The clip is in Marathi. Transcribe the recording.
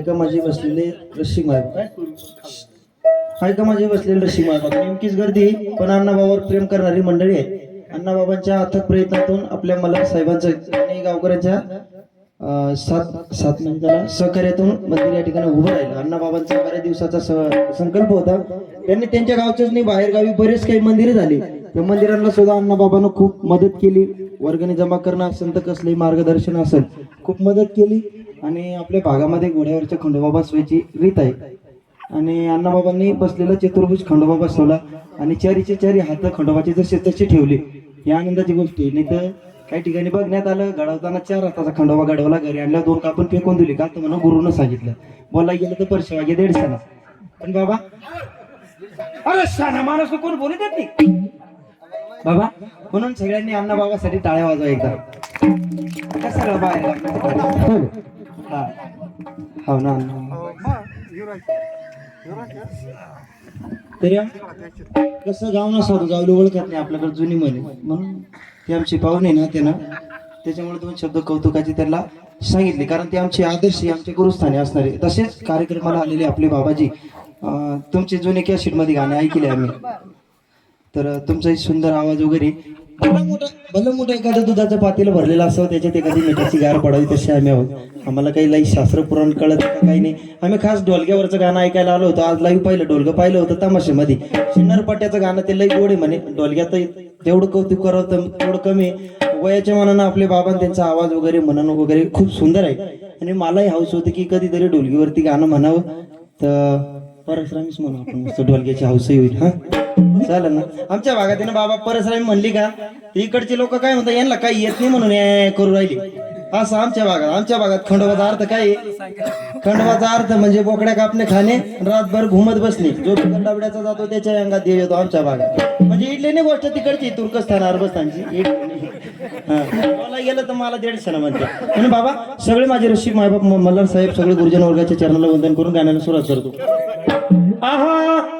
ऐका माझे बसलेले रसिक मायबाप ऐका माझे बसलेले रसिक मायबाप नेमकीच गर्दी पण अण्णाबाबावर प्रेम करणारी मंडळी आहे. अण्णाबाबांच्या अथक प्रयत्नातून आपल्या मल्हार साहेबांचं आणि गावकऱ्यांच्या सात म्हणजे त्याला सहकार्यातून मंदिर या ठिकाणी उभं राहिलं. अण्णाबाबांचा बऱ्याच दिवसाचा संकल्प होता. त्यांनी त्यांच्या गावच्याच नाही बाहेर गावी बरेच काही मंदिरे झाली. त्या मंदिरांना सुद्धा अण्णाबाबांना खूप मदत केली. वर्गणी जमा करणं असेल तर कसलंही मार्गदर्शन असेल खूप मदत केली. आणि आपल्या भागामध्ये घोड्यावरच्या खंडोबा बसवायची रीत आहे आणि अण्णाबाबांनी बसलेला चतुर्भुज खंडोबा बसवला आणि चारीचे चारी हात खंडोबाचे जसे तसे ठेवले. ही आनंदाची गोष्ट आहे. नाही तर काही ठिकाणी बघण्यात आलं घडवताना 4 हाताचा खंडोबा घडवला, घरी आणल्या 2 कापून फेकून दिली. का तर म्हणून गुरुनं सांगितलं बोलायला गेलं तर परशेवागे 150 ना. पण बाबा अरे शाना माणूस कोण बोलू देत नाही बाबा. म्हणून सगळ्यांनी अण्णाबाबासाठी टाळ्या वाजवा एकदा. कसं सगळं बाहेर हो ना तरी कसं गाव नसावं गावली ओळखत नाही आपल्याकडे जुनी म्हणे म्हणून ते आमचे पाहुणे ना त्यांना त्याच्यामुळे 2 शब्द कौतुकाचे त्यांना सांगितले. कारण ते आमचे आदर्श आमचे गुरुस्थानी असणारे. तसेच कार्यक्रमाला आलेले आपले बाबाजी तुमचे जुने कॅसेट मध्ये गाणे ऐकले आम्ही. तर तुमचा सुंदर आवाज वगैरे भलं मोठं एखादं दुधाचं पातेलं भरलेलं असावं त्याच्यात एखादी मिठाची गार पडावी तसे आम्ही आहोत. आम्हाला काही लई शास्त्र पुराण कळत काही नाही. आम्ही खास ढोलक्यावरचं गाणं ऐकायला आलो होतो. आज लाईव्ह पाहिलं ढोलकं पाहिलं होतं तमाशेमध्ये. शिन्नरपट्ट्याचं गाणं ते लई गोड आहे म्हणे. ढोलक्यात तेवढं कौतुक करावं तेवढं कमी. वयाच्या मनानं आपले बाबा त्यांचा आवाज वगैरे म्हणणं वगैरे खूप सुंदर आहे. आणि मलाही हौस होती की कधीतरी ढोलकीवरती गाणं म्हणावं. तर परसरामीच म्हणू आपण मस्त ढोलक्याची हौसही होईल. हा चालेल ना. आमच्या भागात ना बाबा परसरामी म्हणली का इकडचे लोक काय म्हणतात यांना काही येत नाही म्हणून करू राहिली असं. आमच्या भागात खंडोबाचा अर्थ काय खंडोबाचा अर्थ म्हणजे बोकड्या कापणे खाणे रातभर घुमत बसणे. जो डबड्याचा जातो त्याच्या अंगात देव येतो आमच्या भागात. म्हणजे इडली नाही गोष्ट तिकडची तुर्कस्थान अरबस्थानची मला गेलं तर मला 150 ना म्हणते. म्हणून बाबा सगळे माझे रसिक मायबाप मल्हार साहेब सगळे गुरुजन वर्गाच्या चरणाला वंदन करून गाण्याला सुरुवात करतो. आहा